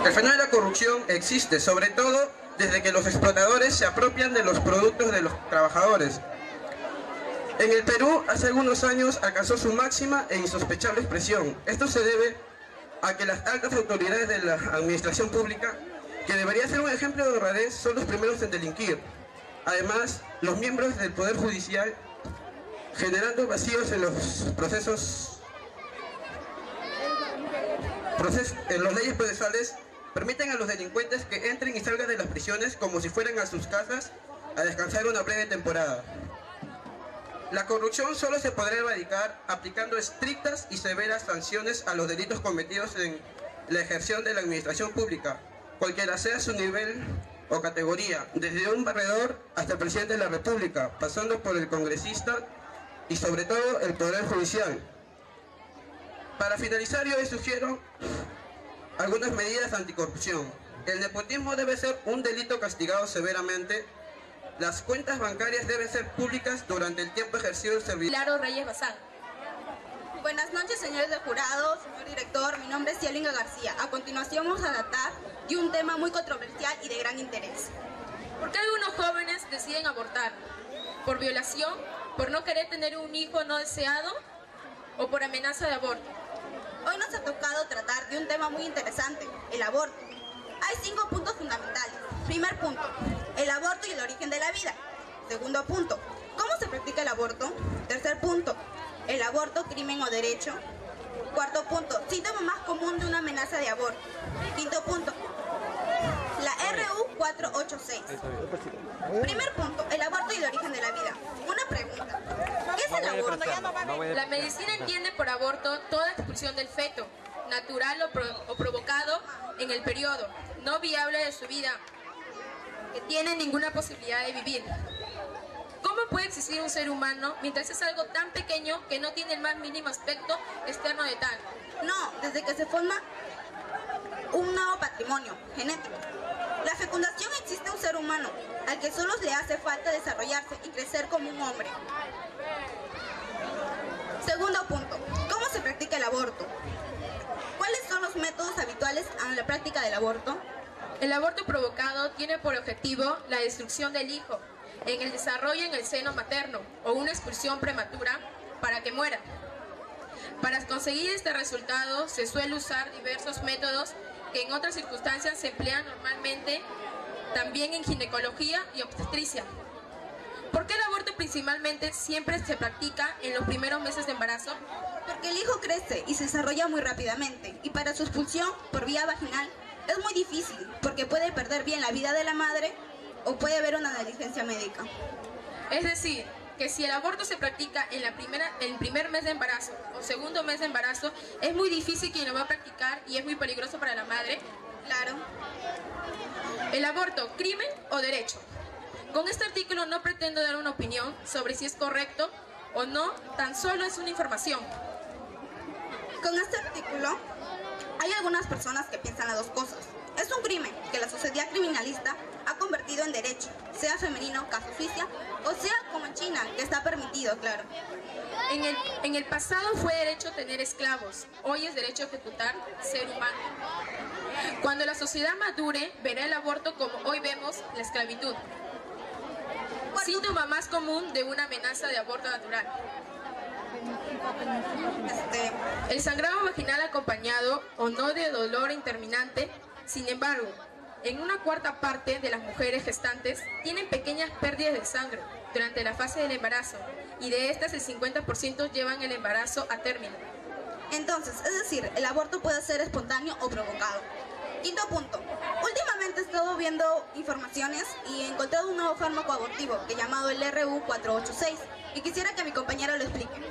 El fenómeno de la corrupción existe, sobre todo desde que los explotadores se apropian de los productos de los trabajadores. En el Perú, hace algunos años, alcanzó su máxima e insospechable expresión. Esto se debe a que las altas autoridades de la administración pública, que debería ser un ejemplo de honradez, son los primeros en delinquir. Además, los miembros del Poder Judicial, generando vacíos en los procesos, en las leyes procesales, permiten a los delincuentes que entren y salgan de las prisiones como si fueran a sus casas a descansar una breve temporada. La corrupción solo se podrá erradicar aplicando estrictas y severas sanciones a los delitos cometidos en la ejerción de la administración pública, cualquiera sea su nivel o categoría, desde un barredor hasta el presidente de la República, pasando por el congresista y sobre todo el Poder Judicial. Para finalizar, yo les sugiero algunas medidas anticorrupción. El nepotismo debe ser un delito castigado severamente. Las cuentas bancarias deben ser públicas durante el tiempo ejercido el servicio. Claro Reyes Bazán. Buenas noches, señores del jurado, señor director. Mi nombre es Cialinga García. A continuación vamos a tratar de un tema muy controversial y de gran interés. ¿Por qué algunos jóvenes deciden abortar? ¿Por violación? ¿Por no querer tener un hijo no deseado? ¿O por amenaza de aborto? Hoy nos ha tocado tratar de un tema muy interesante, el aborto. Hay 5 puntos fundamentales. Primer punto, el aborto y el origen de la vida. Segundo punto, ¿cómo se practica el aborto? Tercer punto, el aborto, crimen o derecho. Cuarto punto, síntoma más común de una amenaza de aborto. Quinto punto, la RU 486. Primer punto, el aborto y el origen de la vida. Una pregunta, ¿qué es el aborto? La medicina entiende por aborto toda expulsión del feto, natural o provocado en el periodo, no viable de su vida, que tiene ninguna posibilidad de vivir. ¿Cómo puede existir un ser humano mientras es algo tan pequeño que no tiene el más mínimo aspecto externo de tal? No, desde que se forma un nuevo patrimonio genético. La fecundación existe un ser humano al que solo le hace falta desarrollarse y crecer como un hombre. Segundo punto, ¿cómo se practica el aborto? ¿Cuáles son los métodos habituales en la práctica del aborto? El aborto provocado tiene por objetivo la destrucción del hijo, en el desarrollo en el seno materno o una expulsión prematura para que muera. Para conseguir este resultado se suele usar diversos métodos que en otras circunstancias se emplean normalmente también en ginecología y obstetricia. ¿Por qué el aborto principalmente siempre se practica en los primeros meses de embarazo? Porque el hijo crece y se desarrolla muy rápidamente y para su expulsión por vía vaginal es muy difícil porque puede perder bien la vida de la madre o puede haber una negligencia médica. Es decir, que si el aborto se practica en el primer mes de embarazo o segundo mes de embarazo, es muy difícil quien lo va a practicar y es muy peligroso para la madre. Claro. El aborto, ¿crimen o derecho? Con este artículo no pretendo dar una opinión sobre si es correcto o no, tan solo es una información. Con este artículo hay algunas personas que piensan las dos cosas. Es un crimen que la sociedad criminalista ha convertido en derecho, sea femenino, caso Suiza, o sea como en China, que está permitido, claro. En el pasado fue derecho tener esclavos, hoy es derecho ejecutar ser humano. Cuando la sociedad madure, verá el aborto como hoy vemos la esclavitud. Síntoma más común de una amenaza de aborto natural. El sangrado vaginal acompañado o no de dolor interminante. Sin embargo, en una cuarta parte de las mujeres gestantes tienen pequeñas pérdidas de sangre durante la fase del embarazo y de estas el 50% llevan el embarazo a término. Entonces, es decir, el aborto puede ser espontáneo o provocado. Quinto punto. Últimamente he estado viendo informaciones y he encontrado un nuevo fármaco abortivo que llamado el RU 486 y quisiera que mi compañero lo explique.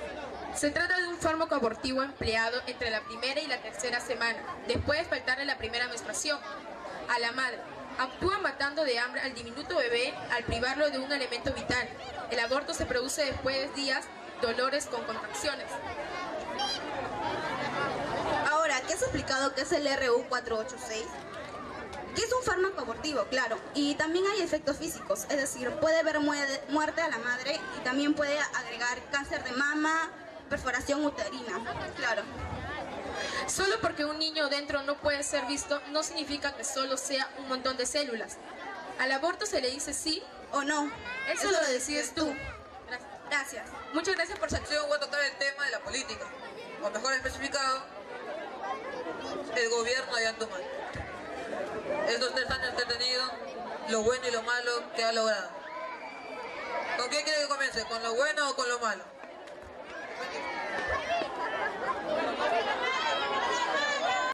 Se trata de un fármaco abortivo empleado entre la primera y la tercera semana, después de faltarle la primera menstruación a la madre. Actúa matando de hambre al diminuto bebé al privarlo de un elemento vital. El aborto se produce después de días, dolores con contracciones. Ahora, ¿qué has explicado que es el RU 486? Que es un fármaco abortivo, claro, y también hay efectos físicos, es decir, puede haber muerte a la madre y también puede agregar cáncer de mama, perforación uterina, claro. Solo porque un niño dentro no puede ser visto, no significa que solo sea un montón de células. Al aborto se le dice sí ¿O no? Eso lo decides tú. Gracias. Muchas gracias por su atención. Voy a tocar el tema de la política, o mejor especificado, el gobierno de Antuman. Estos 3 años que ha tenido, lo bueno y lo malo que ha logrado. ¿Con quién quiere que comience? ¿Con lo bueno o con lo malo?